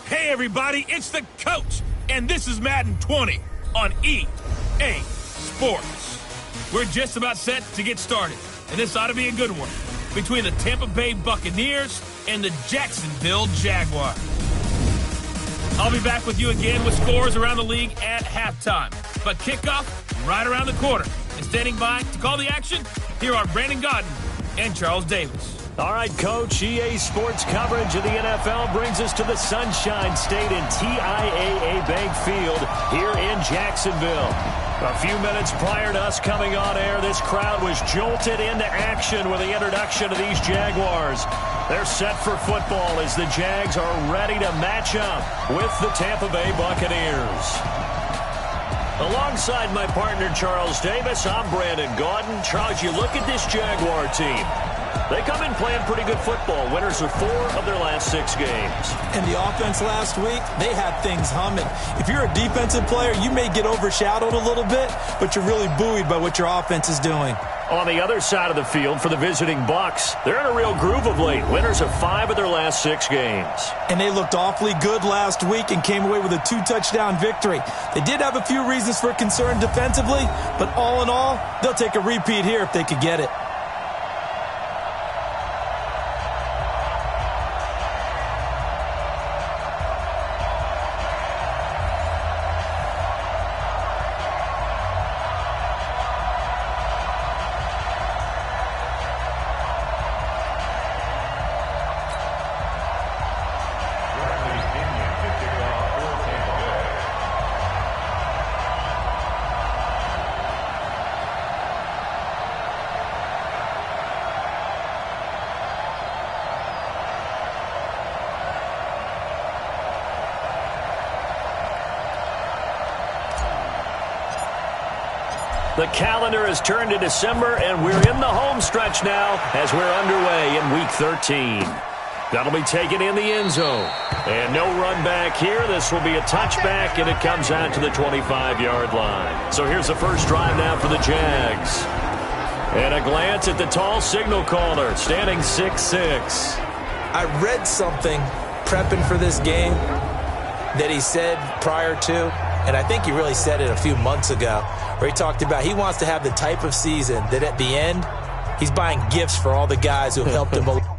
Hey everybody, it's the coach, and this is Madden 20 on EA Sports. We're just about set to get started, and this ought to be a good one between the Tampa Bay Buccaneers and the Jacksonville Jaguars. I'll be back with you again with scores around the league at halftime, but kickoff right around the corner. And standing by to call the action, here are Brandon Godden and Charles Davis. All right, Coach, EA Sports coverage of the NFL brings us to the Sunshine State in TIAA Bank Field here in Jacksonville. A few minutes prior to us coming on air, this crowd was jolted into action with the introduction of these Jaguars. They're set for football as the Jags are ready to match up with the Tampa Bay Buccaneers. Alongside my partner, Charles Davis, I'm Brandon Gaudin. Charles, you look at this Jaguar team. They come in playing pretty good football. Winners of 4 of their last 6 games. And the offense last week, they had things humming. If you're a defensive player, you may get overshadowed a little bit, but you're really buoyed by what your offense is doing. On the other side of the field for the visiting Bucs, they're in a real groove of late. Winners of 5 of their last 6 games. And they looked awfully good last week and came away with a 2-touchdown victory. They did have a few reasons for concern defensively, but all in all, they'll take a repeat here if they could get it. The calendar has turned to December, and we're in the home stretch now as we're underway in Week 13. That'll be taken in the end zone. And no run back here. This will be a touchback, and it comes out to the 25-yard line. So here's the first drive now for the Jags. And a glance at the tall signal caller, standing 6'6". I read something prepping for this game that he said prior to, and I think he really said it a few months ago, where he talked about he wants to have the type of season that at the end, he's buying gifts for all the guys who have helped him along.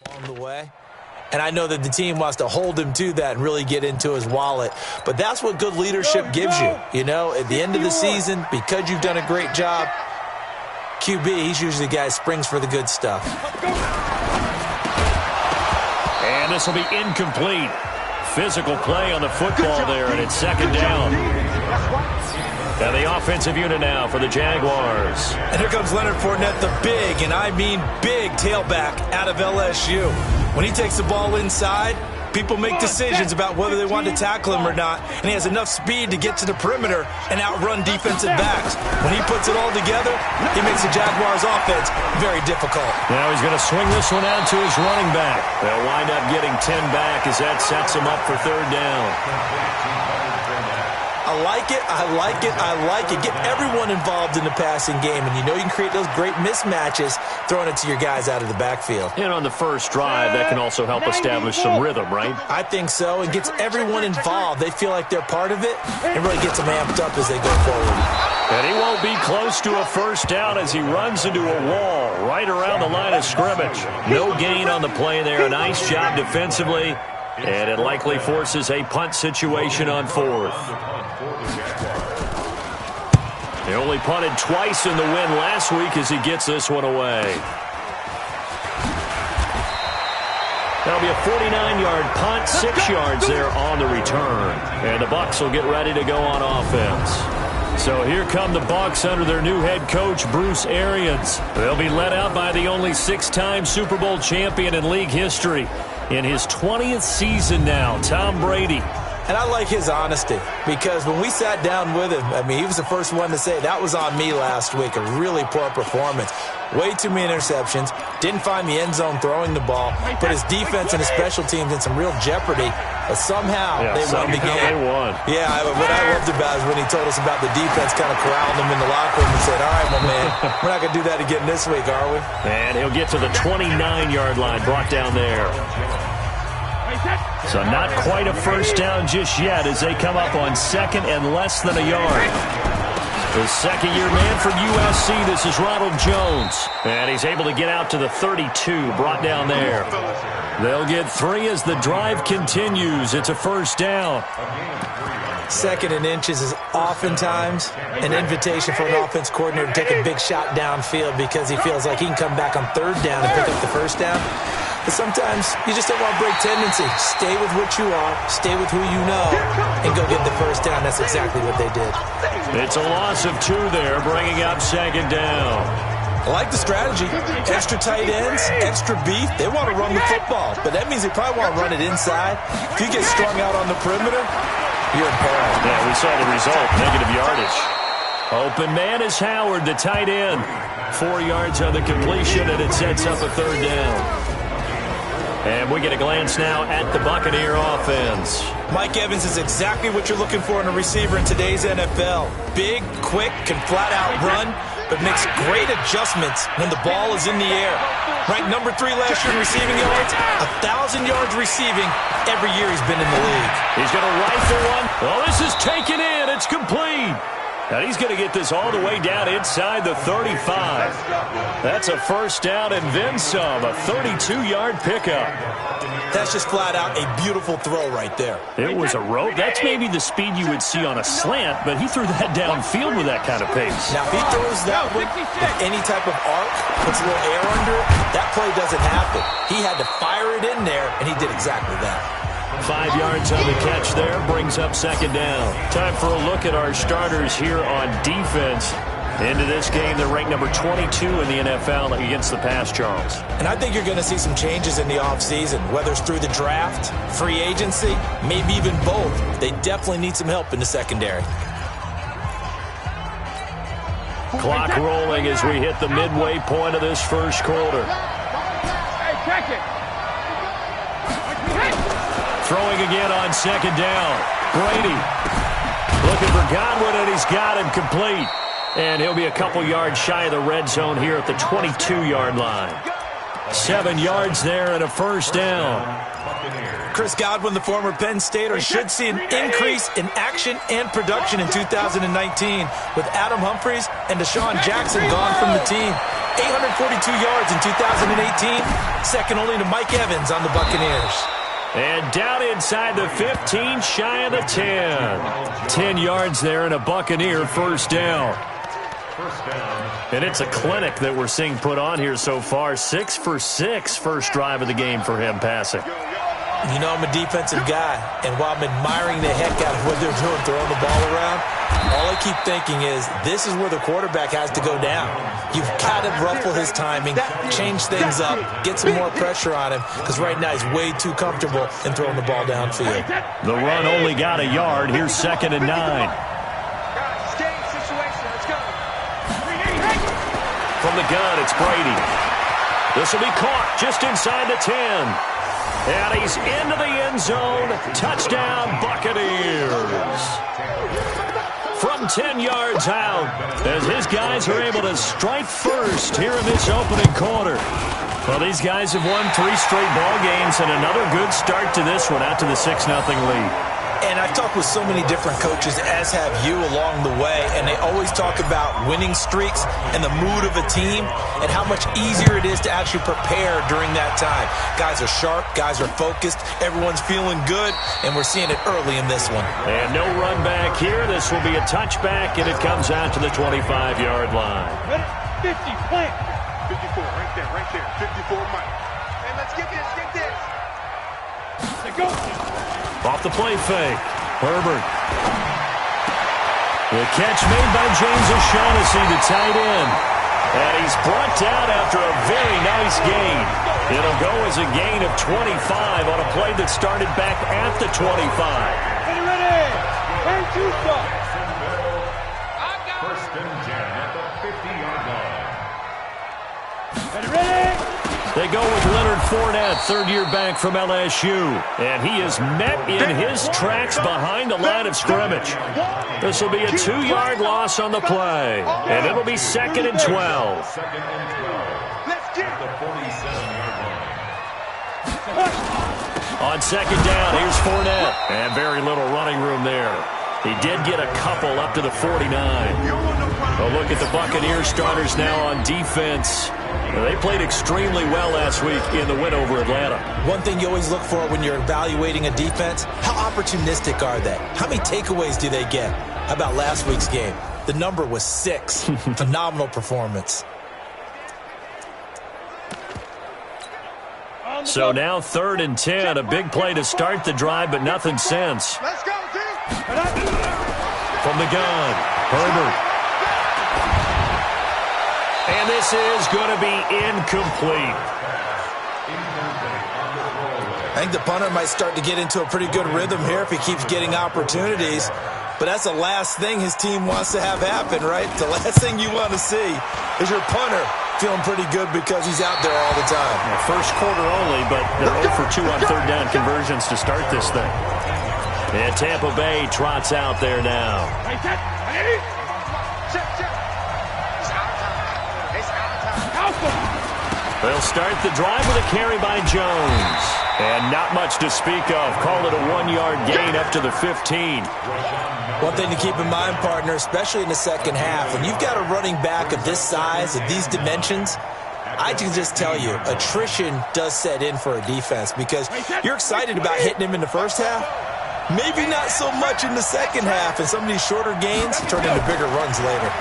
Along the way. And I know that the team wants to hold him to that and really get into his wallet. But that's what good leadership gives you. You know, at the end of the season, because you've done a great job, QB, he's usually the guy who springs for the good stuff. And this will be incomplete. Physical play on the football there, and it's second down. Now the offensive unit now for the Jaguars. And here comes Leonard Fournette, the big, and I mean big, tailback out of LSU. When he takes the ball inside, people make decisions about whether they want to tackle him or not, and he has enough speed to get to the perimeter and outrun defensive backs. When he puts it all together, he makes the Jaguars' offense very difficult. Now he's going to swing this one out to his running back. They'll wind up getting 10 back as that sets him up for third down. I like it. I like it. I like it. Get everyone involved in the passing game, and you know you can create those great mismatches throwing it to your guys out of the backfield. And on the first drive, that can also help establish some rhythm, right? I think so. It gets everyone involved. They feel like they're part of it, and really gets them amped up as they go forward. And he won't be close to a first down as he runs into a wall right around the line of scrimmage. No gain on the play there. Nice job defensively. And it likely forces a punt situation on fourth. He only punted twice in the win last week as he gets this one away. That'll be a 49-yard punt, 6 yards there on the return. And the Bucs will get ready to go on offense. So here come the Bucs under their new head coach, Bruce Arians. They'll be led out by the only 6-time Super Bowl champion in league history. In his 20th season now, Tom Brady. And I like his honesty, because when we sat down with him, I mean, he was the first one to say, that was on me last week, a really poor performance. Way too many interceptions, didn't find the end zone throwing the ball, put his defense and his special teams in some real jeopardy, but somehow they won the game. They won. Yeah, what I loved about it is when he told us about the defense kind of corralling him in the locker room and said, all right, my man, we're not going to do that again this week, are we? And he'll get to the 29-yard line, brought down there. So not quite a first down just yet as they come up on second and less than a yard. The second-year man from USC, this is Ronald Jones. And he's able to get out to the 32, brought down there. They'll get 3 as the drive continues. It's a first down. Second and inches is oftentimes an invitation for an offense coordinator to take a big shot downfield because he feels like he can come back on third down and pick up the first down. But sometimes you just don't want to break tendency. Stay with what you are, stay with who you know, and go get the first down. That's exactly what they did. It's a loss of 2 there, bringing up second down. I like the strategy. Extra tight ends, extra beef. They want to run the football, but that means they probably want to run it inside. If you get strung out on the perimeter, you're in peril. Yeah, we saw the result, negative yardage. Open man is Howard, the tight end. 4 yards on the completion, and it sets up a third down. And we get a glance now at the Buccaneer offense. Mike Evans is exactly what you're looking for in a receiver in today's NFL. Big, quick, can flat-out run, but makes great adjustments when the ball is in the air. Ranked number 3 last year in receiving yards, 1,000 yards receiving every year he's been in the league. He's going to rifle one. Oh, this is taken in. It's complete. And he's going to get this all the way down inside the 35. That's a first down and then some, a 32-yard pickup. That's just flat out a beautiful throw right there. It was a rope. That's maybe the speed you would see on a slant, but he threw that downfield with that kind of pace. Now, if he throws that with any type of arc, puts a little air under it, that play doesn't happen. He had to fire it in there, and he did exactly that. 5 yards on the catch there, brings up second down. Time for a look at our starters here on defense. Into this game, they're ranked number 22 in the NFL against the pass, Charles. And I think you're going to see some changes in the offseason, whether it's through the draft, free agency, maybe even both. They definitely need some help in the secondary. Clock rolling as we hit the midway point of this first quarter. Hey, check it. Throwing again on second down. Brady looking for Godwin, and he's got him complete. And he'll be a couple yards shy of the red zone here at the 22-yard line. 7 yards there and a first down. Chris Godwin, the former Penn Stater, should see an increase in action and production in 2019 with Adam Humphries and Deshaun Jackson gone from the team. 842 yards in 2018, second only to Mike Evans on the Buccaneers. And down inside the 15, shy of the 10. 10 yards there and a Buccaneer first down. And it's a clinic that we're seeing put on here so far. 6 for 6 first drive of the game for him passing. You know I'm a defensive guy, and while I'm admiring the heck out of what they're doing, throwing the ball around, all I keep thinking is this is where the quarterback has to go down. You've got to ruffle his timing, change things up, get some more pressure on him, because right now he's way too comfortable in throwing the ball downfield. The run only got a yard. Here's second and 9. From the gun, it's Brady. This will be caught just inside the 10. And he's into the end zone. Touchdown, Buccaneers. 10 yards out as his guys are able to strike first here in this opening quarter. Well, these guys have won 3 straight ball games and another good start to this one, out to the 6-0 lead. And I've talked with so many different coaches, as have you, along the way, and they always talk about winning streaks and the mood of a team and how much easier it is to actually prepare during that time. Guys are sharp, guys are focused, everyone's feeling good, and we're seeing it early in this one. And no run back here. This will be a touchback, and it comes out to the 25-yard line. 50, plant. 54, right there, 54, Mike. And let's get this, Let's go. Off the play fake, Herbert. The catch made by James O'Shaughnessy, the tight end. And he's brought down after a very nice gain. It'll go as a gain of 25 on a play that started back at the 25. Ready, ready. And two shots. First and 10 at the 50-yard line. Ready, ready. They go with Leonard Fournette, third-year back from LSU. And he is met in his tracks behind the line of scrimmage. This will be a 2-yard loss on the play. And it'll be 2nd and 12. Second and 12. Let's get The 47-yard line. On second down, here's Fournette. And very little running room there. He did get a couple up to the 49. A look at the Buccaneers starters now on defense. They played extremely well last week in the win over Atlanta. One thing you always look for when you're evaluating a defense, how opportunistic are they? How many takeaways do they get? How about last week's game? The number was 6. Phenomenal performance. So now 3rd and 10, a big play to start the drive, but nothing since. Let's go, team. From the gun, Herbert. And this is going to be incomplete. I think the punter might start to get into a pretty good rhythm here if he keeps getting opportunities. But that's the last thing his team wants to have happen, right? The last thing you want to see is your punter feeling pretty good because he's out there all the time. Well, first quarter only, but they're 0 for 2 on third down conversions to start this thing. And Tampa Bay trots out there now. They'll start the drive with a carry by Jones. And not much to speak of. Call it a 1-yard gain up to the 15. One thing to keep in mind, partner, especially in the second half, when you've got a running back of this size, of these dimensions, I can just tell you, attrition does set in for a defense because you're excited about hitting him in the first half. Maybe not so much in the second half, and some of these shorter gains turn into bigger runs later.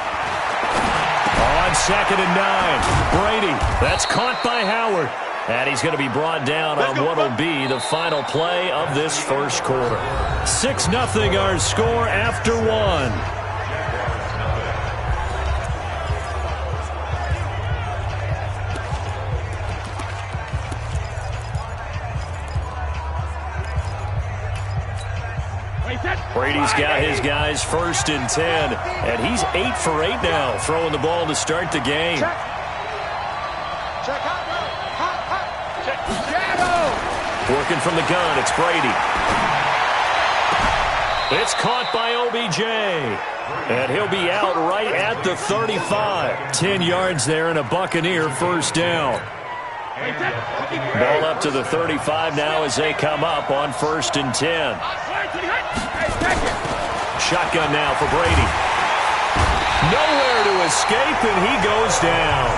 On 2nd and 9, Brady. That's caught by Howard. And he's going to be brought down on what will be the final play of this first quarter. 6-0 our score after 1. Brady's got his guys 1st and 10, and he's 8 for 8 now, throwing the ball to start the game. Check shadow. Working from the gun, it's Brady. It's caught by OBJ, and he'll be out right at the 35. 10 yards there and a Buccaneer first down. Ball up to the 35 now as they come up on 1st and 10. Shotgun now for Brady. Nowhere to escape, and he goes down.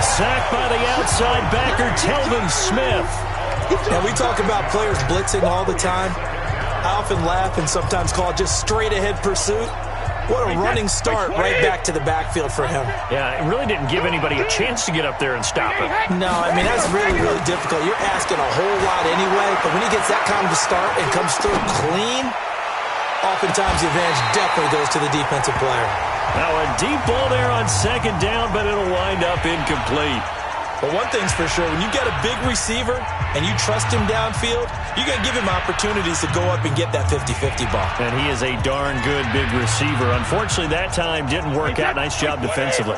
Sacked by the outside backer, Telvin Smith. Now, we talk about players blitzing all the time. I often laugh and sometimes call it just straight-ahead pursuit. What a running start right back to the backfield for him. Yeah, it really didn't give anybody a chance to get up there and stop him. No, I mean, that's really, really difficult. You're asking a whole lot anyway, but when he gets that kind of a start and comes through clean, oftentimes the advantage definitely goes to the defensive player. Now a deep ball there on 2nd down, but it'll wind up incomplete. But one thing's for sure, when you got a big receiver and you trust him downfield, you're going to give him opportunities to go up and get that 50-50 ball. And he is a darn good big receiver. Unfortunately, that time didn't work out. Nice job defensively.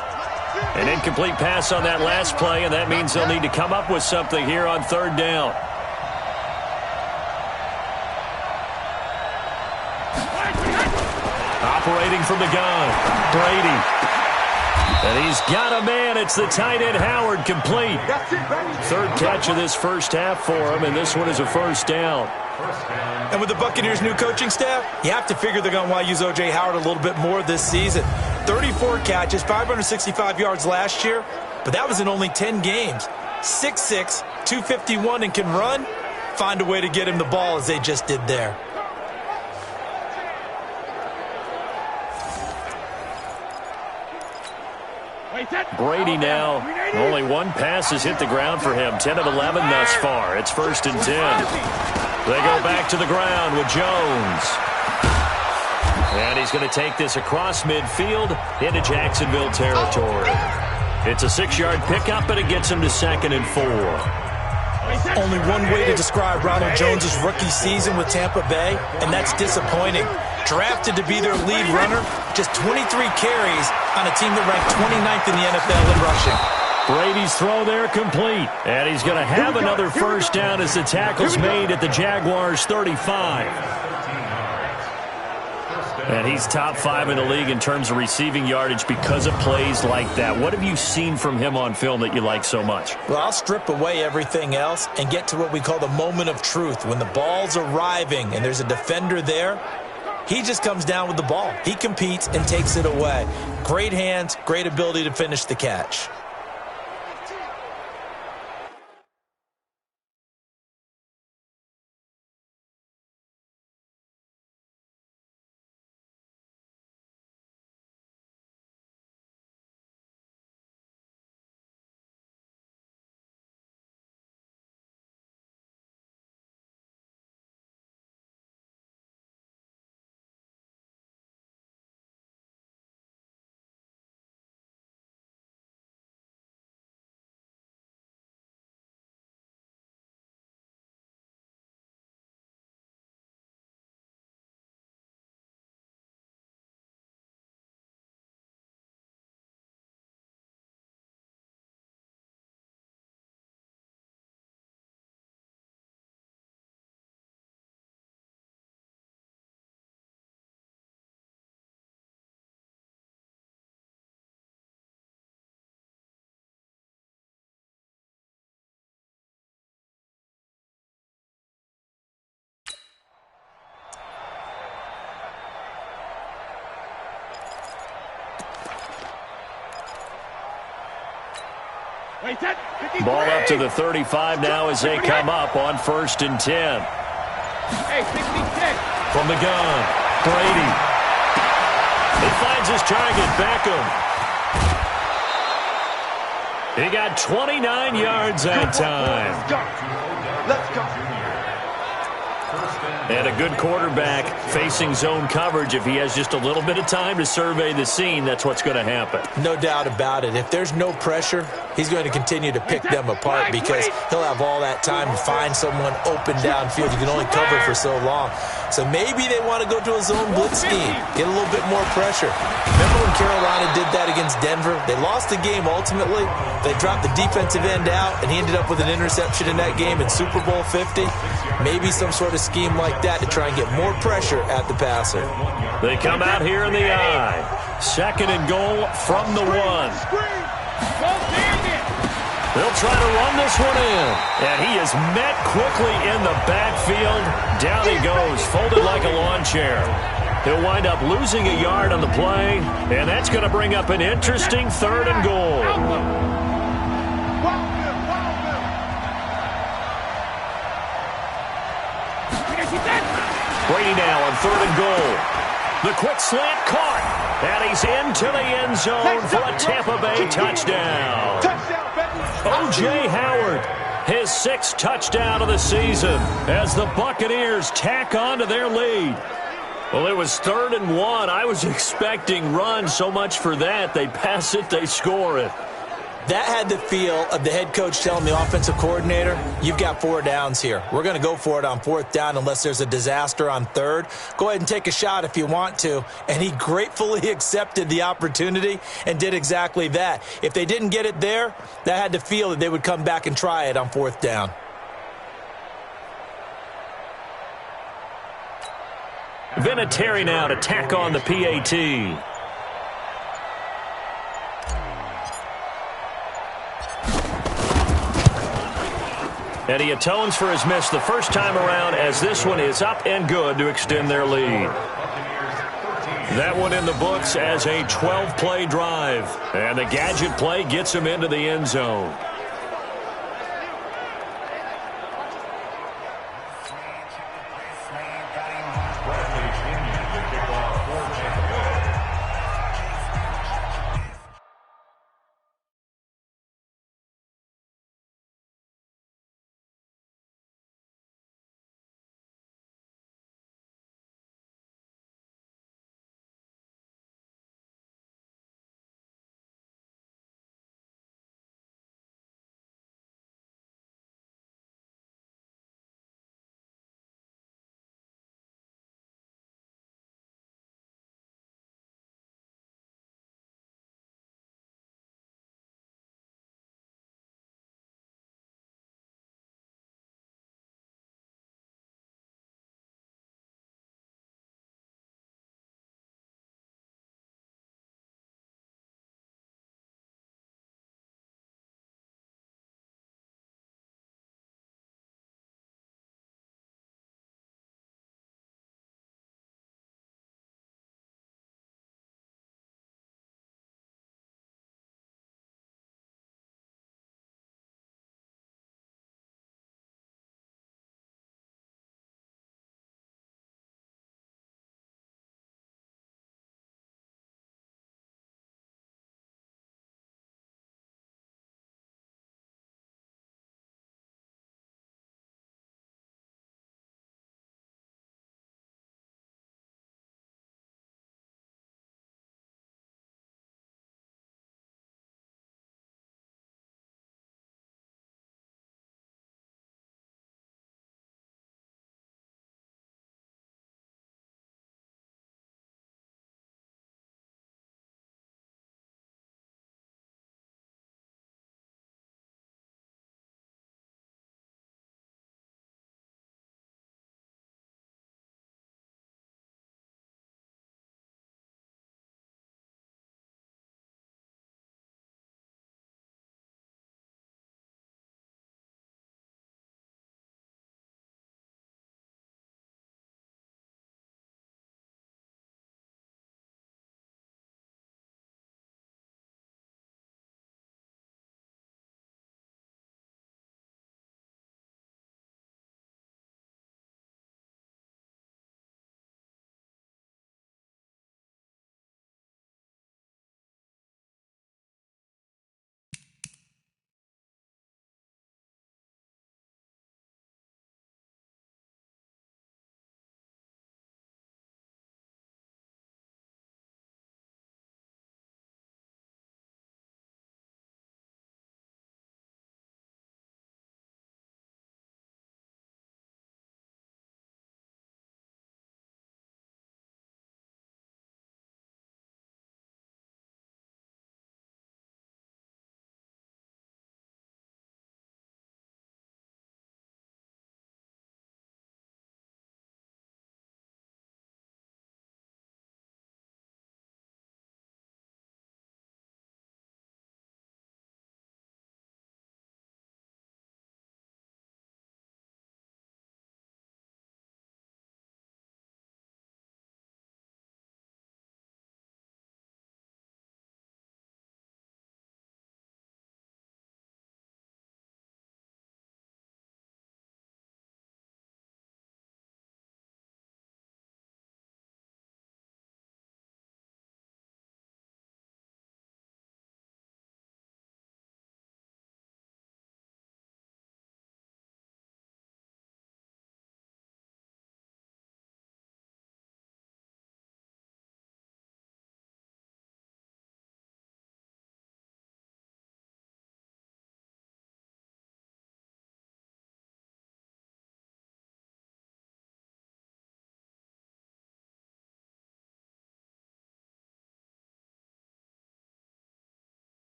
An incomplete pass on that last play, and that means they'll need to come up with something here on 3rd down. operating from the gun. Brady. And he's got a man. It's the tight end, Howard, complete. Third catch of this first half for him, and this one is a first down. And with the Buccaneers' new coaching staff, you have to figure they're going to want to use O.J. Howard a little bit more this season. 34 catches, 565 yards last year, but that was in only 10 games. 6'6", 251, and can run. Find a way to get him the ball as they just did there. Brady now, only one pass has hit the ground for him. 10 of 11 thus far. It's 1st and 10. They go back to the ground with Jones. And he's going to take this across midfield into Jacksonville territory. It's a 6-yard pickup, and it gets him to 2nd and 4. Only one way to describe Ronald Jones' rookie season with Tampa Bay, and that's disappointing. Drafted to be their lead runner, just 23 carries on a team that ranked 29th in the NFL in rushing. Brady's throw there complete, and he's going to have another first down as the tackle's made at the Jaguars' 35. And he's top 5 in the league in terms of receiving yardage because of plays like that. What have you seen from him on film that you like so much? Well, I'll strip away everything else and get to what we call the moment of truth. When the ball's arriving and there's a defender there, he just comes down with the ball. He competes and takes it away. Great hands, great ability to finish the catch. Ball up to the 35 now as they come up on 1st and 10. From the gun, Brady. He finds his target, Beckham. He got 29 yards that time. Let's go. And a good quarterback facing zone coverage. If he has just a little bit of time to survey the scene, that's what's going to happen. No doubt about it. If there's no pressure, he's going to continue to pick them apart because he'll have all that time to find someone open downfield. You can only cover for so long. So maybe they want to go to a zone blitz scheme, get a little bit more pressure. Remember when Carolina did that against Denver? They lost the game ultimately. They dropped the defensive end out, and he ended up with an interception in that game in Super Bowl 50. Maybe some sort of scheme like that to try and get more pressure at the passer. They come out here in the eye. 2nd and goal from the 1. They'll try to run this one in. And he is met quickly in the backfield. Down he goes, folded like a lawn chair. He'll wind up losing a yard on the play, and that's going to bring up an interesting 3rd and goal. Brady now on 3rd and goal. The quick slant caught, and he's into the end zone for a Tampa Bay touchdown. O.J. Howard, his 6th touchdown of the season as the Buccaneers tack on to their lead. Well, it was 3rd and 1. I was expecting run, so much for that. They pass it, they score it. That had the feel of the head coach telling the offensive coordinator, you've got 4 downs here. We're going to go for it on 4th down unless there's a disaster on 3rd. Go ahead and take a shot if you want to. And he gratefully accepted the opportunity and did exactly that. If they didn't get it there, that had the feel that they would come back and try it on 4th down. Vinatieri now to tack on the PAT. And he atones for his miss the first time around, as this one is up and good to extend their lead. That one in the books as a 12-play drive. And the gadget play gets him into the end zone.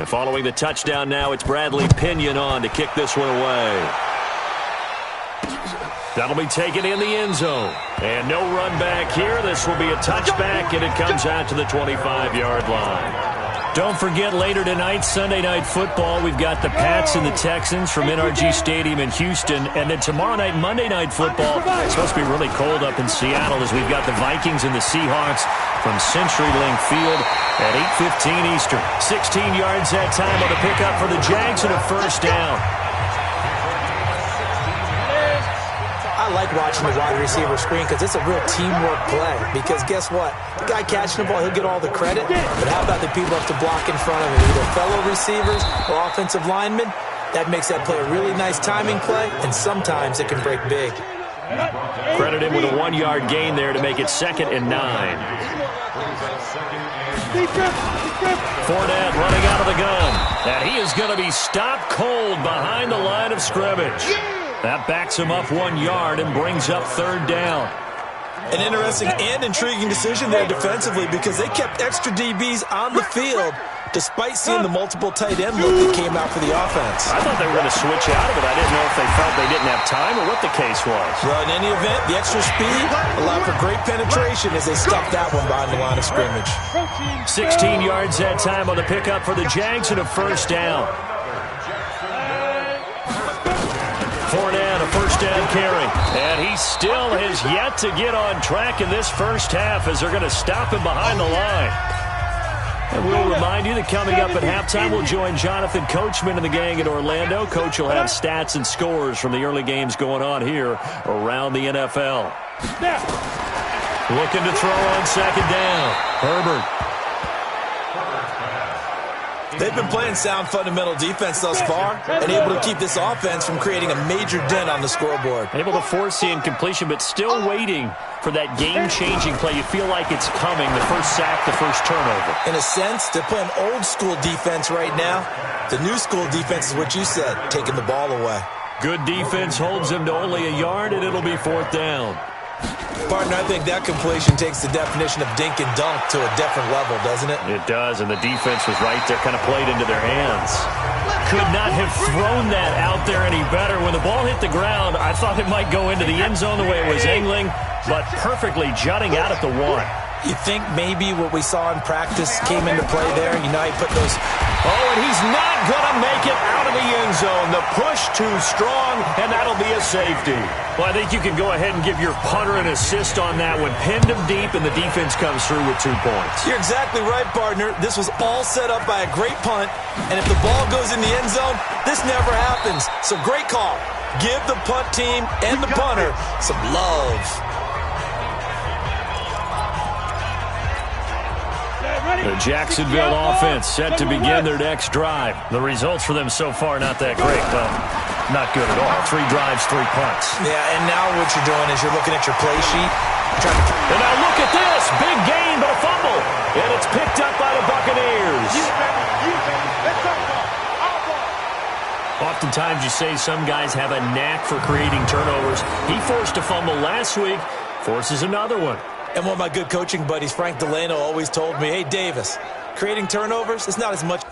And following the touchdown now, it's Bradley Pinion on to kick this one away. That'll be taken in the end zone. And no run back here. This will be a touchback, and it comes out to the 25-yard line. Don't forget, later tonight, Sunday Night Football, we've got the Pats and the Texans from NRG Stadium in Houston. And then tomorrow night, Monday Night Football, it's supposed to be really cold up in Seattle as we've got the Vikings and the Seahawks from CenturyLink Field at 8:15 Eastern. 16 yards that time on the pickup for the Jags and a first down. I like watching the wide receiver screen because it's a real teamwork play. Because guess what? The guy catching the ball, he'll get all the credit. But how about the people up to block in front of him? Either fellow receivers or offensive linemen. That makes that play a really nice timing play, and sometimes it can break big. Credit him with a 1-yard gain there to make it 2nd and 9. Fournette running out of the gun. And he is going to be stopped cold behind the line of scrimmage. That backs him up 1 yard and brings up 3rd down. An interesting and intriguing decision there defensively because they kept extra DBs on the field despite seeing the multiple tight end look that came out for the offense. I thought they were going to switch out of it. I didn't know if they felt they didn't have time or what the case was. Well, in any event, the extra speed allowed for great penetration as they stuffed that one behind the line of scrimmage. 16 yards that time on the pickup for the Jags and a first down. Fournette, a first down carry. And he still has yet to get on track in this first half as they're going to stop him behind the line. And we'll remind you that coming up at halftime, we'll join Jonathan Coachman and the gang in Orlando. Coach will have stats and scores from the early games going on here around the NFL. Looking to throw on 2nd down. Herbert. They've been playing sound fundamental defense thus far and able to keep this offense from creating a major dent on the scoreboard. Able to force the incompletion, but still waiting for that game-changing play. You feel like it's coming, the first sack, the first turnover. In a sense, they're playing old-school defense right now. The new-school defense is what you said, taking the ball away. Good defense holds him to only a yard, and it'll be 4th down. Partner, I think that completion takes the definition of dink and dunk to a different level, doesn't it? It does, and the defense was right there, kind of played into their hands. Could not have thrown that out there any better. When the ball hit the ground, I thought it might go into the end zone the way it was angling, but perfectly jutting out at the 1. You think maybe what we saw in practice came into play there? You know, he put those... Oh, and he's not going to make it out of the end zone. The push too strong, and that'll be a safety. Well, I think you can go ahead and give your punter an assist on that one. Pinned him deep, and the defense comes through with 2 points. You're exactly right, partner. This was all set up by a great punt, and if the ball goes in the end zone, this never happens. So great call. Give the punt team and the punter some love. The Jacksonville offense set to begin their next drive. The results for them so far not that great. Not good at all. 3 drives, 3 punts. Yeah, and now what you're doing is you're looking at your play sheet. And now look at this. Big gain, but a fumble. And it's picked up by the Buccaneers. Oftentimes you say some guys have a knack for creating turnovers. He forced a fumble last week, forces another one. And one of my good coaching buddies, Frank Delano, always told me, hey, Davis, creating turnovers is not as much...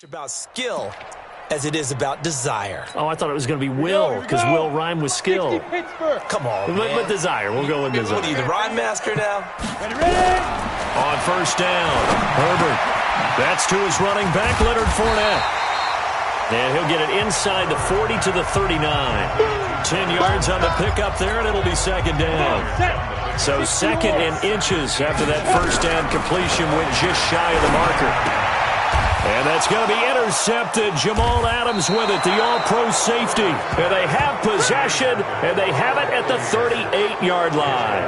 About skill as it is about desire. Oh, I thought it was going to be will, because will rhyme with skill. Come on, man. But desire. We'll go with desire. What are you, the rhyme master now? On first down, Herbert. That's to his running back, Leonard Fournette. And he'll get it inside the 40 to the 39. 10 yards on the pickup there, and it'll be second down. So second and inches after that first down completion went just shy of the marker. And that's going to be intercepted. Jamal Adams with it, the all-pro safety. And they have possession, and they have it at the 38-yard line.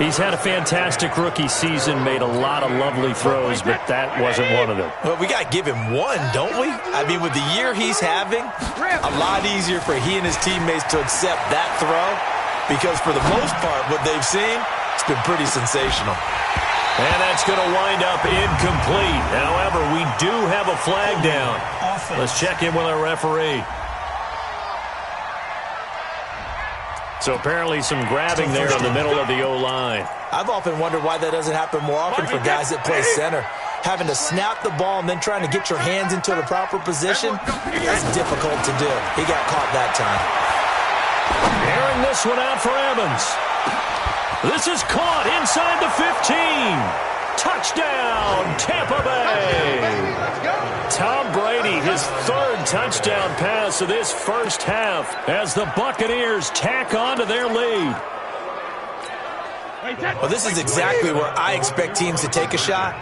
He's had a fantastic rookie season, made a lot of lovely throws, but that wasn't one of them. Well, we got to give him one, don't we? I mean, with the year he's having, a lot easier for he and his teammates to accept that throw, because for the most part, what they've seen, it's been pretty sensational. And that's going to wind up incomplete. However, we do have a flag down. Let's check in with our referee. So apparently some grabbing there in the middle of the O-line. I've often wondered why that doesn't happen more often for guys that play center. Having to snap the ball and then trying to get your hands into the proper position is difficult to do. He got caught that time. Airing this one out for Evans. This is caught inside the 15. Touchdown, Tampa Bay. Tom Brady, his third touchdown pass of this first half as the Buccaneers tack on to their lead. Well, this is exactly where I expect teams to take a shot.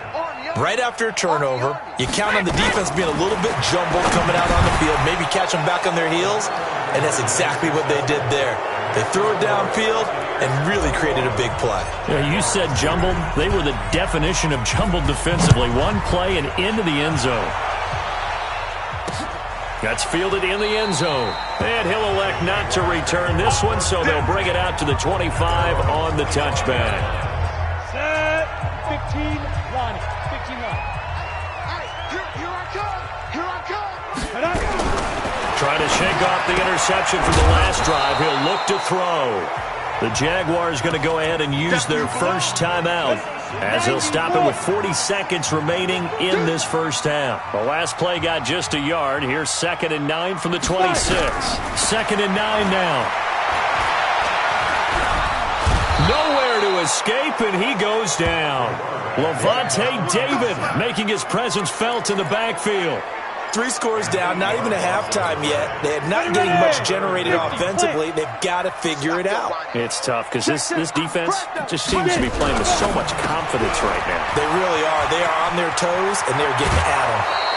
Right after a turnover, you count on the defense being a little bit jumbled coming out on the field, maybe catch them back on their heels, and that's exactly what they did there. They threw it downfield and really created a big play. Yeah, you said jumbled. They were the definition of jumbled defensively. One play and into the end zone. That's fielded in the end zone. And he'll elect not to return this one, so they'll bring it out to the 25 on the touchback. Set. 15, line it. 15 line. Here I come. Trying to shake off the interception from the last drive. He'll look to throw. The Jaguars going to go ahead and use their first timeout as he'll stop it with 40 seconds remaining in this first half. The last play got just a yard. Here's 2nd and 9 from the 26. 2nd and 9 now. Nowhere to escape, and he goes down. Levante David making his presence felt in the backfield. 3 scores down, not even a halftime yet. They're not getting much generated offensively. They've got to figure it out. It's tough because this defense just seems to be playing with so much confidence right now. They really are. They are on their toes, and they're getting at them.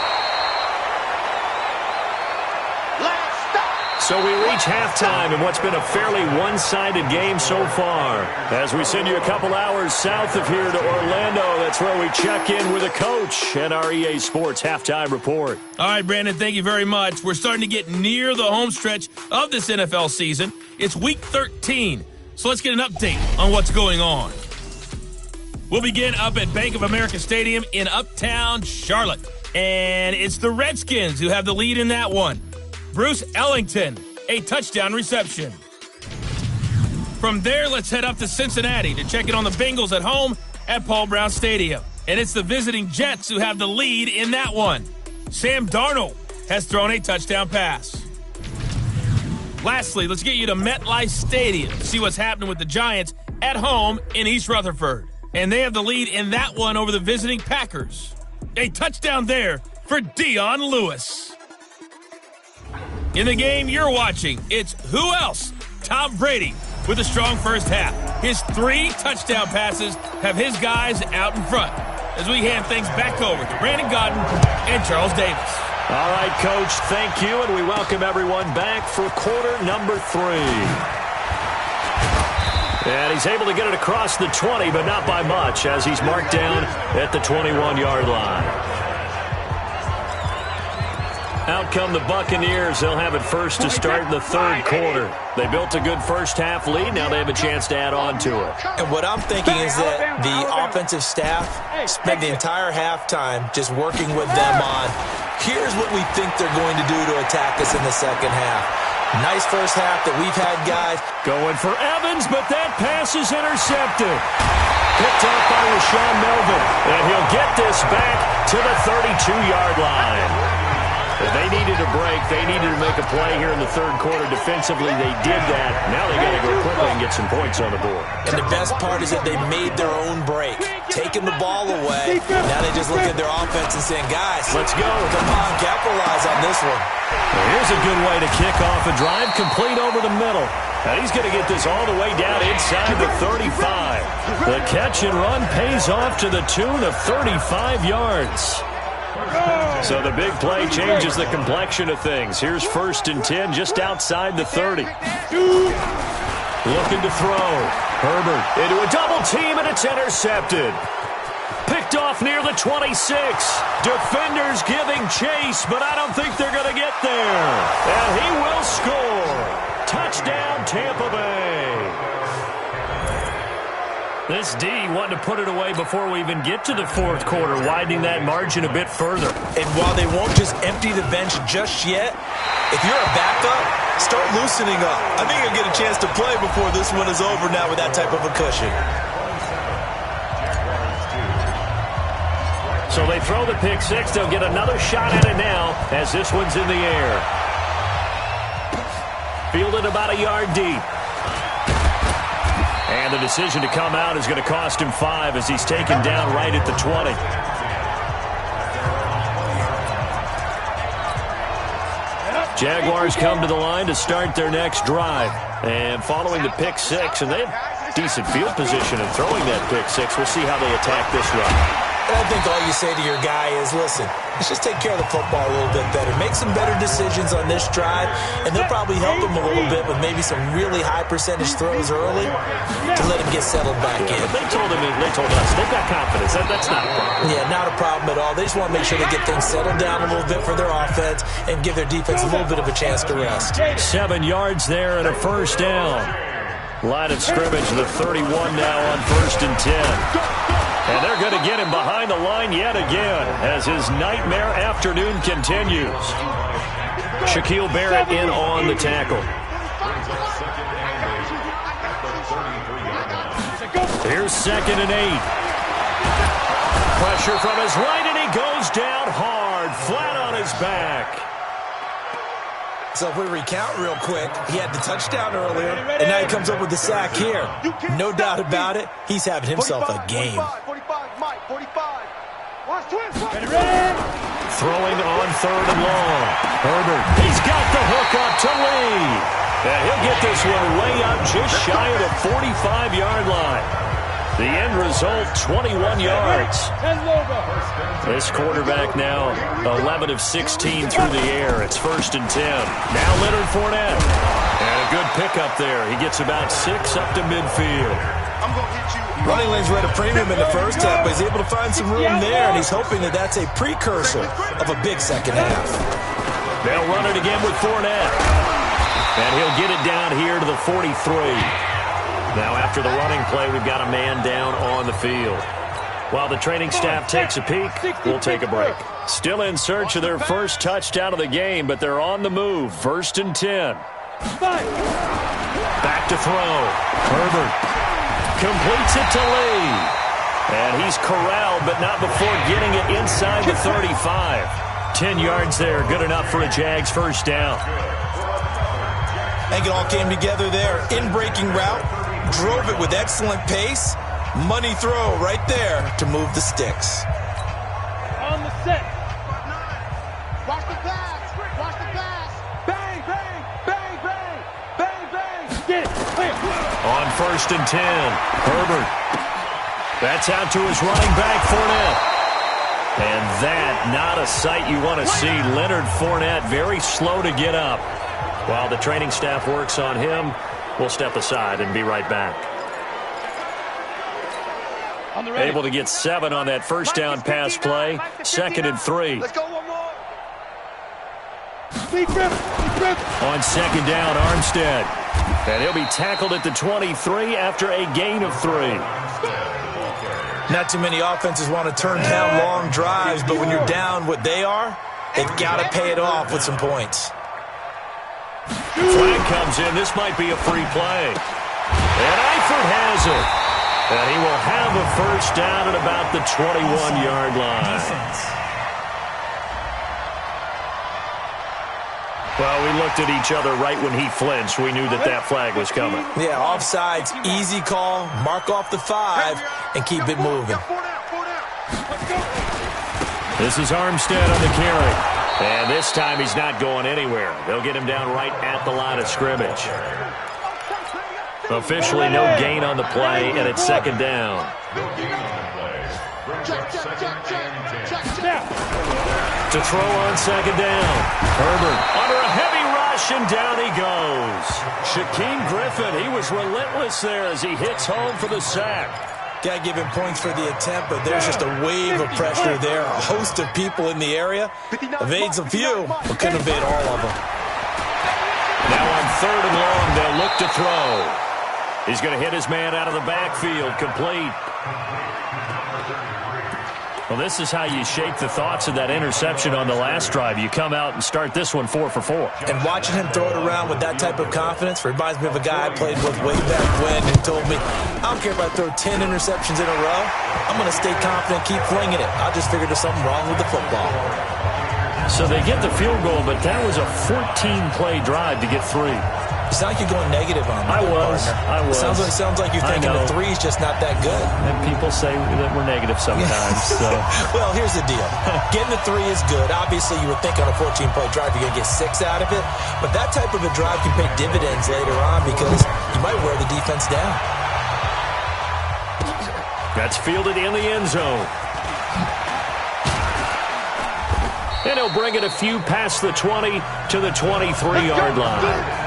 So we reach halftime in what's been a fairly one-sided game so far. As we send you a couple hours south of here to Orlando, that's where we check in with a coach and our EA Sports Halftime Report. All right, Brandon, thank you very much. We're starting to get near the home stretch of this NFL season. It's Week 13, so let's get an update on what's going on. We'll begin up at Bank of America Stadium in Uptown Charlotte. And it's the Redskins who have the lead in that one. Bruce Ellington, a touchdown reception. From there, let's head up to Cincinnati to check in on the Bengals at home at Paul Brown Stadium. And it's the visiting Jets who have the lead in that one. Sam Darnold has thrown a touchdown pass. Lastly, let's get you to MetLife Stadium to see what's happening with the Giants at home in East Rutherford. And they have the lead in that one over the visiting Packers. A touchdown there for Dion Lewis. In the game you're watching, it's who else? Tom Brady with a strong first half. His 3 touchdown passes have his guys out in front. As we hand things back over to Brandon Godden and Charles Davis. All right, Coach, thank you, and we welcome everyone back for quarter number 3. And he's able to get it across the 20, but not by much, as he's marked down at the 21-yard line. Out come the Buccaneers. They'll have it first to start the third quarter. They built a good first-half lead. Now they have a chance to add on to it. And what I'm thinking is that the offensive staff spent the entire halftime just working with them on, here's what we think they're going to do to attack us in the second half. Nice first half that we've had, guys. Going for Evans, but that pass is intercepted. Picked up by Rashawn Melvin. And he'll get this back to the 32-yard line. If they needed a break, they needed to make a play here in the third quarter. Defensively, they did that. Now they got to go quickly and get some points on the board. And the best part is that they made their own break, taking the ball away. Now they just look at their offense and saying, guys, let's go. Come on, capitalize on this one. Well, here's a good way to kick off a drive, complete over the middle. Now he's going to get this all the way down inside the 35. The catch and run pays off to the tune of 35 yards. So the big play changes the complexion of things. Here's 1st and 10 just outside the 30. Looking to throw. Herbert into a double team, and it's intercepted. Picked off near the 26. Defenders giving chase, but I don't think they're going to get there. And he will score. Touchdown, Tampa Bay. This D wanted to put it away before we even get to the fourth quarter, widening that margin a bit further. And while they won't just empty the bench just yet, if you're a backup, start loosening up. I think you'll get a chance to play before this one is over now with that type of a cushion. So they throw the pick six. They'll get another shot at it now as this one's in the air. Fielded about a yard deep. And the decision to come out is going to cost him 5 as he's taken down right at the 20. Jaguars come to the line to start their next drive. And following the pick six, and they have decent field position in throwing that pick six. We'll see how they attack this run. I think all you say to your guy is, listen, let's just take care of the football a little bit better. Make some better decisions on this drive, and they'll probably help him a little bit with maybe some really high percentage throws early to let him get settled back in. But they told us, they've got confidence. That's not a problem. Yeah, not a problem at all. They just want to make sure they get things settled down a little bit for their offense and give their defense a little bit of a chance to rest. 7 yards there and a first down. Line of scrimmage, the 31 now on 1st and 10. And they're going to get him behind the line yet again as his nightmare afternoon continues. Shaquille Barrett in on the tackle. Here's 2nd and 8. Pressure from his right, and he goes down hard, flat on his back. So if we recount real quick, he had the touchdown earlier, and now he comes up with the sack here. No doubt about it, he's having himself a game. 45, Mike, 45. Throwing on 3rd and long. Herbert, he's got the hook up to Lee. And he'll get this one way up just shy of the 45-yard line. The end result, 21 yards. This quarterback now 11 of 16 through the air. It's 1st and 10. Now Leonard Fournette. And a good pickup there. He gets about 6 up to midfield. I'm going to hit you. Running lanes were at a premium in the first half, but he's able to find some room there, and he's hoping that that's a precursor of a big second half. They'll run it again with Fournette. And he'll get it down here to the 43. Now after the running play, we've got a man down on the field. While the training staff takes a peek, we'll take a break. Still in search of their first touchdown of the game, but they're on the move. 1st and 10. Back to throw. Herbert completes it to Lee. And he's corralled, but not before getting it inside the 35. 10 yards there, good enough for a Jags first down. I think it all came together there. In-breaking route, drove it with excellent pace. Money throw right there to move the sticks. On the set. Watch the pass. Watch the pass. Bang, bang, bang, bang, bang, bang. Get it. Clear. On 1st and 10, Herbert. That's out to his running back, Fournette. And that, not a sight you want to see. Leonard Fournette very slow to get up. While the training staff works on him, we'll step aside and be right back. Able to get 7 on that first down pass play. 2nd and 3. Let's go one more. On 2nd down, Armstead. And he'll be tackled at the 23 after a gain of 3. Not too many offenses want to turn down long drives, but when you're down what they are, they've got to pay it off with some points. Flag comes in. This might be a free play. And Eifert has it. And he will have a first down at about the 21-yard line. Well, we looked at each other right when he flinched. We knew that flag was coming. Yeah, offsides, easy call, mark off the 5, and keep it moving. This is Armstead on the carry. And this time he's not going anywhere. They'll get him down right at the line of scrimmage. Officially no gain on the play, and it's second down. To throw on second down. Herbert under a heavy rush, and down he goes. Shaquem Griffin, he was relentless there as he hits home for the sack. Got to give him points for the attempt, but there's just a wave of pressure there. A host of people in the area. Evades a few, but couldn't evade all of them. Now on third and long, they'll look to throw. He's going to hit his man out of the backfield, complete. Well, this is how you shake the thoughts of that interception on the last drive. You come out and start this one 4 for 4. And watching him throw it around with that type of confidence reminds me of a guy I played with way back when who told me, I don't care if I throw 10 interceptions in a row. I'm going to stay confident, keep flinging it. I just figured there's something wrong with the football. So they get the field goal, but that was a 14-play drive to get 3. It's not like you're going negative on that. I was. Sounds like you're thinking the 3's just not that good. And people say that we're negative sometimes. So. Well, here's the deal. Getting the 3 is good. Obviously, you would think on a 14-play drive you're going to get 6 out of it. But that type of a drive can pay dividends later on because you might wear the defense down. That's fielded in the end zone. And he'll bring it a few past the 20 to the 23-yard line.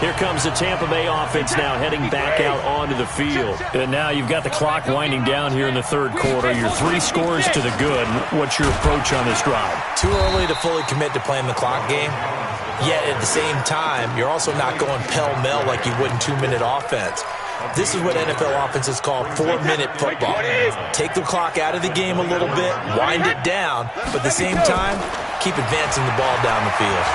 Here comes the Tampa Bay offense now heading back out onto the field. And now you've got the clock winding down here in the third quarter. Your 3 scores to the good. What's your approach on this drive? Too early to fully commit to playing the clock game. Yet at the same time, you're also not going pell-mell like you would in 2-minute offense. This is what NFL offenses call 4-minute football. Take the clock out of the game a little bit, wind it down, but at the same time, keep advancing the ball down the field.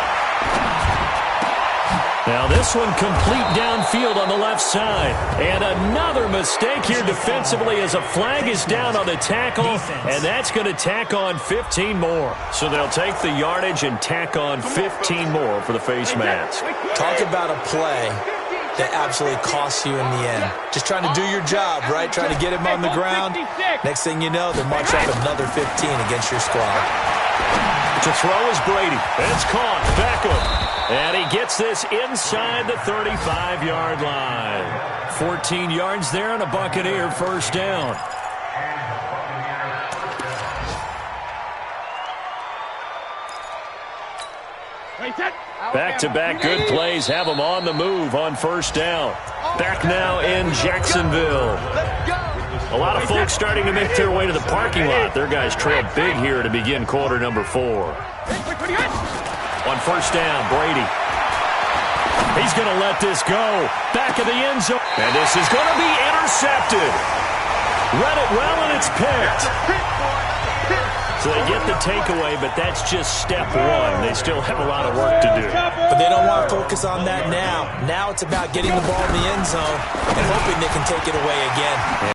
Now this one complete downfield on the left side. And another mistake here defensively as a flag is down on the tackle. And that's going to tack on 15 more. So they'll take the yardage and tack on 15 more for the face mask. Talk about a play that absolutely costs you in the end. Just trying to do your job, right? Trying to get him on the ground. Next thing you know, they're marching up another 15 against your squad. To throw is Brady. It's caught. Beckham. And he gets this inside the 35-yard line. 14 yards there and a Buccaneer first down. Back-to-back good plays have them on the move on first down. Back now in Jacksonville. A lot of folks starting to make their way to the parking lot. Their guys trail big here to begin quarter number 4. On first down, Brady. He's going to let this go. Back of the end zone. And this is going to be intercepted. Read it well, and it's picked. So they get the takeaway, but that's just step 1. They still have a lot of work to do. But they don't want to focus on that now. Now it's about getting the ball in the end zone and hoping they can take it away again.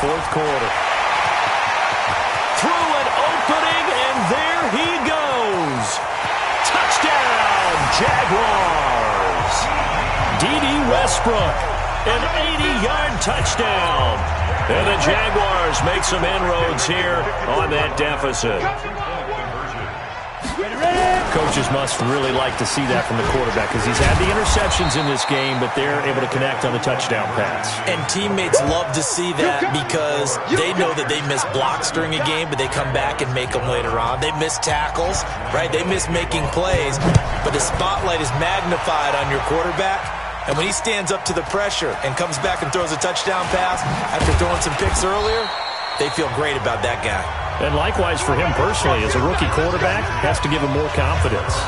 Fourth quarter. Through an opening, and there he goes. Touchdown, Jaguars. D.D. Westbrook, an 80-yard touchdown. And the Jaguars make some inroads here on that deficit. Coaches must really like to see that from the quarterback because he's had the interceptions in this game, but they're able to connect on the touchdown pass. And teammates love to see that because they know that they miss blocks during a game, but they come back and make them later on. They miss tackles, right? They miss making plays, but the spotlight is magnified on your quarterback. And when he stands up to the pressure and comes back and throws a touchdown pass after throwing some picks earlier, they feel great about that guy. And likewise for him personally, as a rookie quarterback, has to give him more confidence.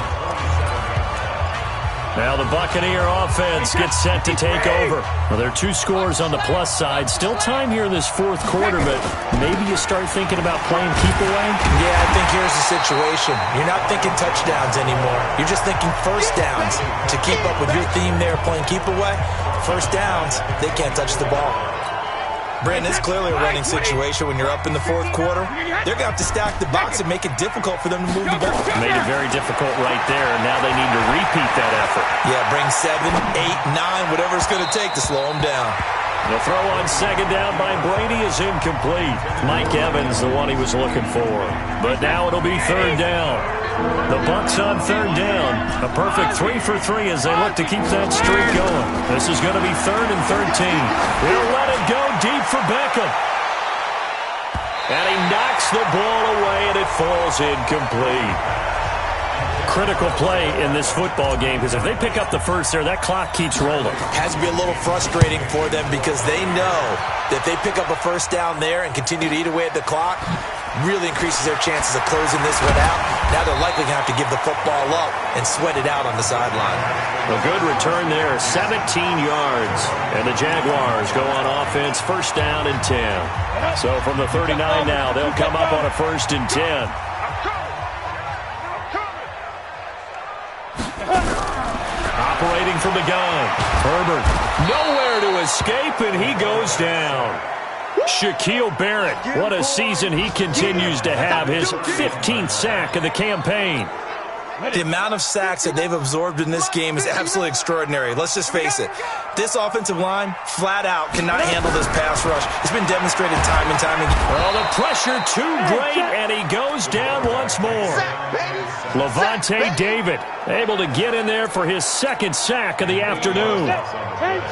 Now the Buccaneer offense gets set to take over. Well, there are 2 scores on the plus side. Still time here in this fourth quarter, but maybe you start thinking about playing keep away? Yeah, I think here's the situation. You're not thinking touchdowns anymore. You're just thinking first downs. To keep up with your theme there, playing keep away, first downs, they can't touch the ball. Brandon, it's clearly a running situation when you're up in the fourth quarter. They're going to have to stack the box and make it difficult for them to move the ball. Made it very difficult right there, and now they need to repeat that effort. Yeah, bring 7, 8, 9, whatever it's going to take to slow them down. The throw on second down by Brady is incomplete. Mike Evans, the one he was looking for. But now it'll be third down. The Bucs on third down. A perfect 3 for 3 as they look to keep that streak going. This is going to be 3rd and 13. They'll let it go deep for Beckham. And he knocks the ball away, and it falls incomplete. Critical play in this football game, because if they pick up the first there, that clock keeps rolling. Has to be a little frustrating for them because they know that if they pick up a first down there and continue to eat away at the clock, really increases their chances of closing this one out. Now they're likely going to have to give the football up and sweat it out on the sideline. A good return there, 17 yards. And the Jaguars go on offense, first down and 10. So from the 39 now, they'll come up on a 1st and 10. Operating from the gun. Herbert nowhere to escape, and he goes down. Shaquille Barrett, what a season he continues to have. His 15th sack of the campaign. The amount of sacks that they've absorbed in this game is absolutely extraordinary. Let's just face it. This offensive line, flat out, cannot handle this pass rush. It's been demonstrated time and time again. Well, the pressure too great, and he goes down once more. Levante David able to get in there for his 2nd sack of the afternoon.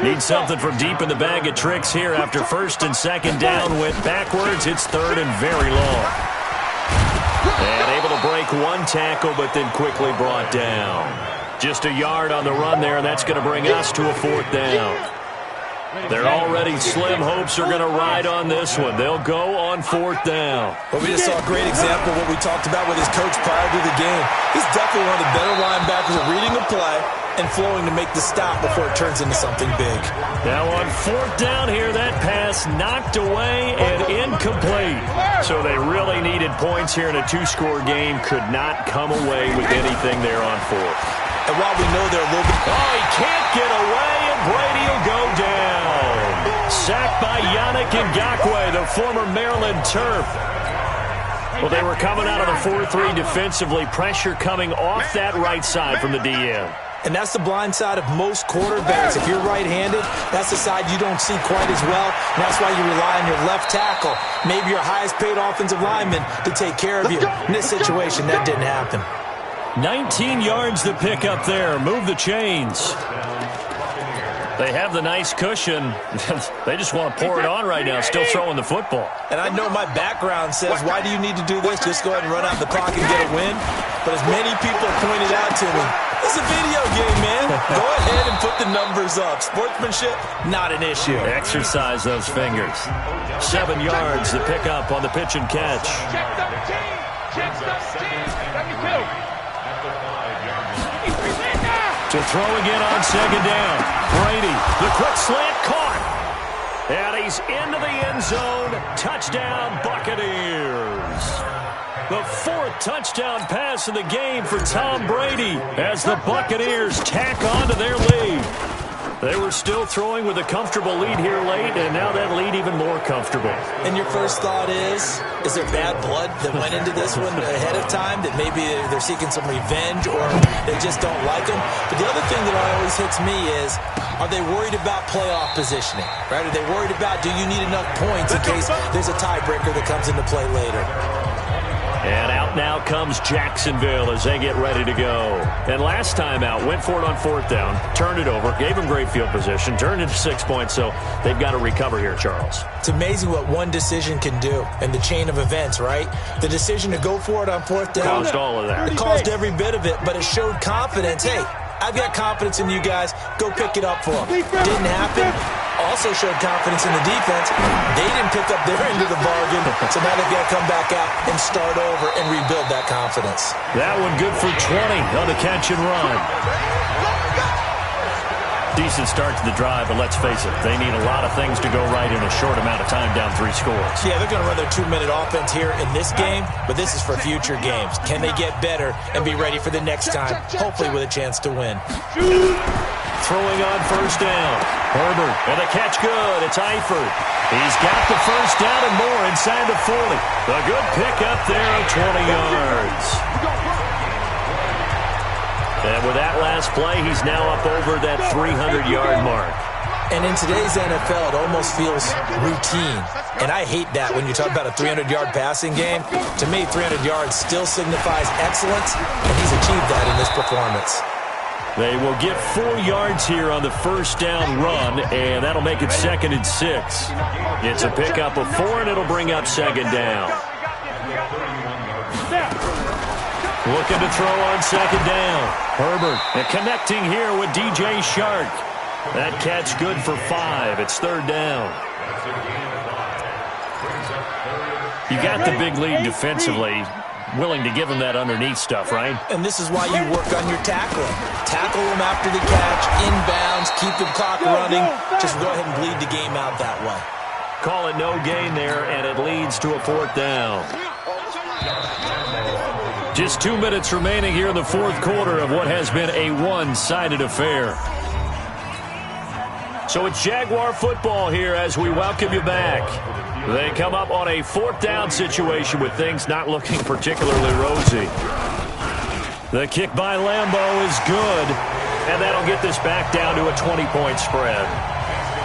Needs something from deep in the bag of tricks here after 1st and 2nd down. Went backwards. It's 3rd and very long. And able to break 1 tackle, but then quickly brought down. Just a yard on the run there, and that's going to bring us to a 4th down. They're already slim hopes are going to ride on this one. They'll go on 4th down. Well, we just saw a great example of what we talked about with his coach prior to the game. He's definitely one of the better linebackers at reading the play and flowing to make the stop before it turns into something big. Now on 4th down here, that pass knocked away and incomplete. So they really needed points here in a 2-score game. Could not come away with anything there on 4th. And while we know they're a little bit... Oh, he can't get away, and Brady will go down. Sacked by Yannick Ngakoue, the former Maryland Terp. Well, they were coming out of the 4-3 defensively. Pressure coming off that right side from the DM. And that's the blind side of most quarterbacks. If you're right-handed, that's the side you don't see quite as well. And that's why you rely on your left tackle, maybe your highest-paid offensive lineman, to take care of you. In this situation, that didn't happen. 19 yards to pick up there. Move the chains. They have the nice cushion. They just want to pour it on right now, still throwing the football. And I know my background says, why do you need to do this? Just go ahead and run out the clock and get a win. But as many people pointed out to me, it's a video game, man. Go ahead and put the numbers up. Sportsmanship, not an issue. Exercise those fingers. 7 yards to pick up on the pitch and catch. Check 13. Check 13. To throw again on second down. Brady, the quick slant caught. And he's into the end zone. Touchdown, Buccaneers. The 4th touchdown pass of the game for Tom Brady as the Buccaneers tack on to their lead. They were still throwing with a comfortable lead here late, and now that lead even more comfortable. And your first thought is there bad blood that went into this one ahead of time, that maybe they're seeking some revenge or they just don't like them? But the other thing that always hits me is, are they worried about playoff positioning? Right? Are they worried about, do you need enough points in case there's a tiebreaker that comes into play later? And out now comes Jacksonville as they get ready to go. And last time out, went for it on 4th down, turned it over, gave them great field position, turned it to 6 points, so they've got to recover here, Charles. It's amazing what one decision can do in the chain of events, right? The decision to go for it on 4th down. Caused all of that. It caused every bit of it, but it showed confidence. Hey, I've got confidence in you guys. Go pick it up for them. Didn't happen. Also showed confidence in the defense. They didn't pick up their end of the bargain, so now they've got to come back out and start over and rebuild that confidence. That one good for 20 on the catch and run. Decent start to the drive, but let's face it, they need a lot of things to go right in a short amount of time, down 3 scores. Yeah, they're going to run their 2-minute offense here in this game, but this is for future games. Can they get better and be ready for the next time, hopefully with a chance to win? Throwing on first down. Herbert, and the catch good. It's Eifert. He's got the first down and more inside the 40. A good pickup there of 20 yards. And with that last play, he's now up over that 300-yard mark. And in today's NFL, it almost feels routine. And I hate that when you talk about a 300-yard passing game. To me, 300 yards still signifies excellence, and he's achieved that in this performance. They will get 4 yards here on the first down run, and that'll make it 2nd and 6. It's a pickup of 4, and it'll bring up 2nd down. Looking to throw on 2nd down. Herbert, and connecting here with DJ Shark. That catch good for 5. It's 3rd down. You got the big lead defensively. Willing to give him that underneath stuff, right? And this is why you work on your tackling. Tackle him after the catch, inbounds, keep the clock running. Just go ahead and bleed the game out that way. Call it no gain there, and it leads to a 4th down. Just 2 minutes remaining here in the 4th quarter of what has been a one-sided affair. So it's Jaguar football here as we welcome you back. They come up on a 4th down situation with things not looking particularly rosy. The kick by Lambeau is good, and that'll get this back down to a 20-point spread.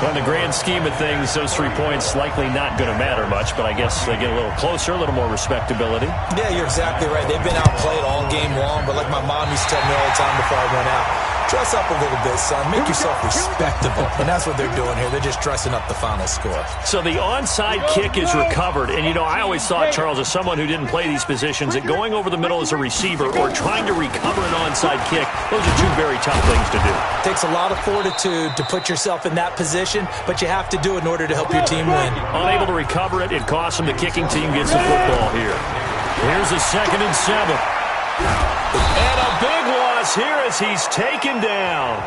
Well, in the grand scheme of things, those 3 points likely not going to matter much, but I guess they get a little closer, a little more respectability. Yeah, you're exactly right. They've been outplayed all game long, but like my mom used to tell me all the time before I went out, dress up a little bit, son. Make yourself respectable. And that's what they're doing here. They're just dressing up the final score. So the onside kick is recovered. And, you know, I always thought, Charles, as someone who didn't play these positions, that going over the middle as a receiver or trying to recover an onside kick, those are 2 very tough things to do. It takes a lot of fortitude to put yourself in that position, but you have to do it in order to help your team win. Unable to recover it, it costs them. The kicking team gets the football here. Here's a 2nd and 7. And a big loss here as he's taken down.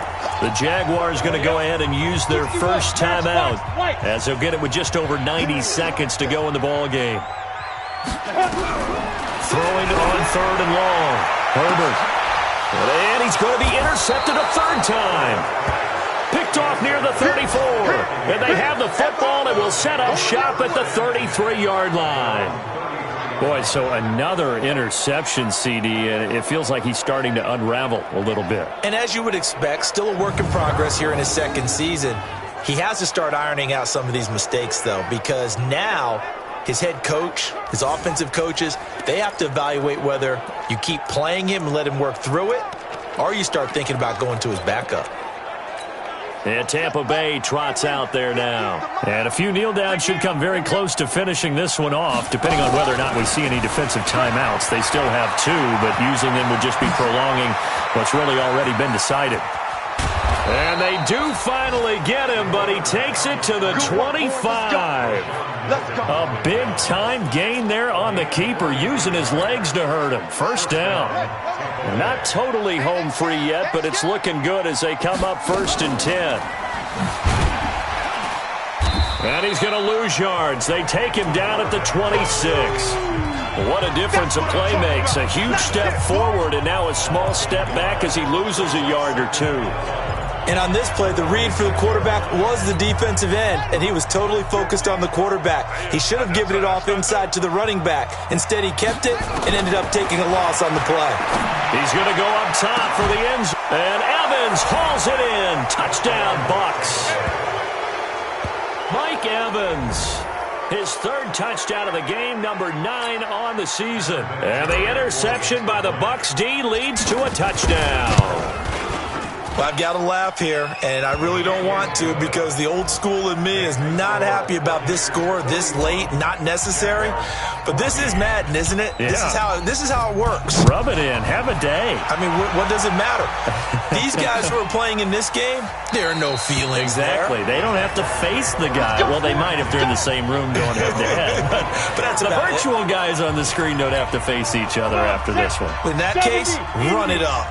The Jaguars going to go ahead and use their first timeout as they'll get it with just over 90 seconds to go in the ball game. Throwing on 3rd and long. Herbert. And he's going to be intercepted a 3rd time. Picked off near the 34. And they have the football and will set up shop at the 33-yard line. Boy, so another interception, CD, and it feels like he's starting to unravel a little bit. And as you would expect, still a work in progress here in his 2nd season. He has to start ironing out some of these mistakes, though, because now his head coach, his offensive coaches, they have to evaluate whether you keep playing him and let him work through it, or you start thinking about going to his backup. And Tampa Bay trots out there now. And a few kneel downs should come very close to finishing this one off, depending on whether or not we see any defensive timeouts. They still have 2, but using them would just be prolonging what's really already been decided. And they do finally get him, but he takes it to the 25. A big-time gain there on the keeper, using his legs to hurt him. First down. Not totally home free yet, but it's looking good as they come up 1st and 10. And he's going to lose yards. They take him down at the 26. What a difference a play makes. A huge step forward and now a small step back as he loses a yard or 2. And on this play, the read for the quarterback was the defensive end, and he was totally focused on the quarterback. He should have given it off inside to the running back. Instead, he kept it and ended up taking a loss on the play. He's going to go up top for the end zone. And Evans hauls it in. Touchdown, Bucs. Mike Evans. His 3rd touchdown of the game, number 9 on the season. And the interception by the Bucs D leads to a touchdown. Well, I've got to laugh here, and I really don't want to because the old school in me is not happy about this score this late, not necessary. But this is Madden, isn't it? Yeah. This is how it works. Rub it in. Have a day. I mean, what does it matter? These guys who are playing in this game, there are no feelings Exactly. there. They don't have to face the guy. Well, they might if they're in the same room going head-to-head. But that's the about virtual guys on the screen don't have to face each other after this one. In that case, run it up.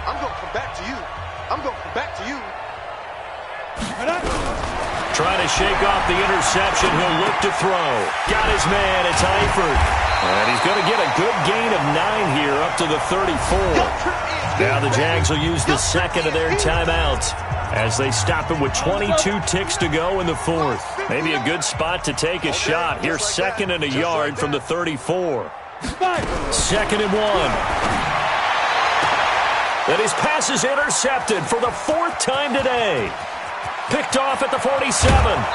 I'm going to come back to you. I'm going to come back to you. Trying to shake off the interception. He'll look to throw. Got his man. It's Eifert. And he's going to get a good gain of 9 here up to the 34. Now the Jags will use the second of their timeouts as they stop him with 22 ticks to go in the fourth. Maybe a good spot to take a shot. Here's 2nd and a yard from the 34. 2nd and 1. And his pass is intercepted for the 4th time today. Picked off at the 47.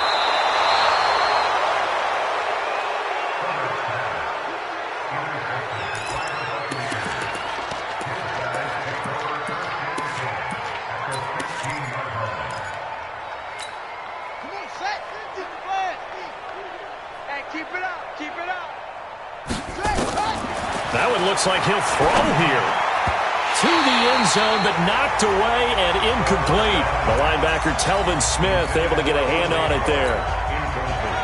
That one looks like he'll throw here. To the end zone, but knocked away and incomplete. The linebacker, Telvin Smith, able to get a hand on it there.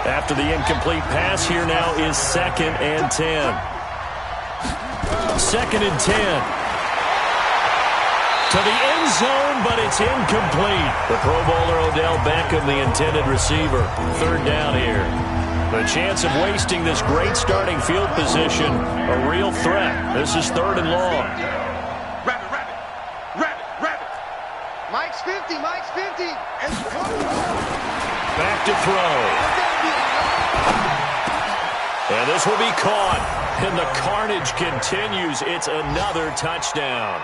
After the incomplete pass, here now is 2nd and 10. 2nd and 10. To the end zone, but it's incomplete. The Pro Bowler Odell Beckham, the intended receiver. 3rd down here. The chance of wasting this great starting field position, a real threat. This is 3rd and long. Rabbit. Mike's 50. Back to throw. And this will be caught. And the carnage continues. It's another touchdown.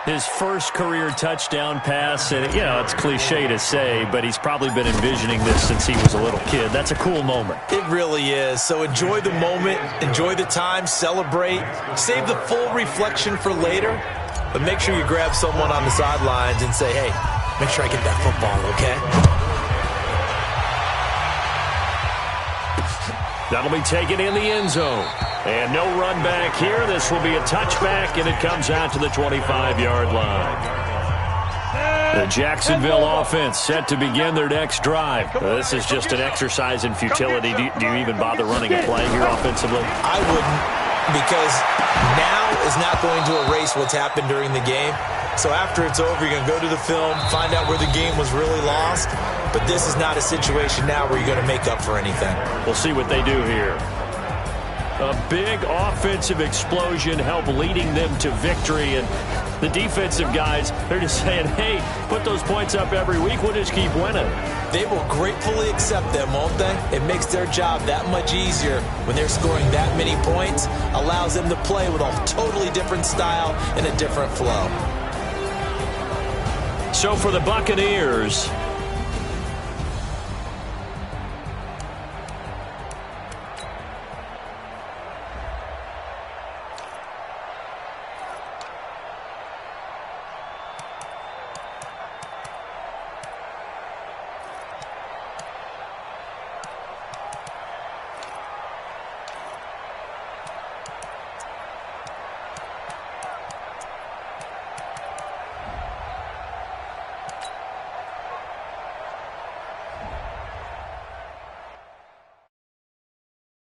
His first career touchdown pass, and it's cliche to say, but he's probably been envisioning this since he was a little kid. That's a cool moment. It really is. So enjoy the moment, enjoy the time, celebrate, save the full reflection for later, but make sure you grab someone on the sidelines and say, hey, make sure I get that football, okay? That'll be taken in the end zone. And no run back here. This will be a touchback, and it comes out to the 25-yard line. The Jacksonville offense set to begin their next drive. This is just an exercise in futility. Do you even bother running a play here offensively? I wouldn't, because now is not going to erase what's happened during the game. So after it's over, you're going to go to the film, find out where the game was really lost. But this is not a situation now where you're going to make up for anything. We'll see what they do here. A big offensive explosion helped leading them to victory. And the defensive guys, they're just saying, hey, put those points up every week. We'll just keep winning. They will gratefully accept them, won't they? It makes their job that much easier when they're scoring that many points. Allows them to play with a totally different style and a different flow. So for the Buccaneers,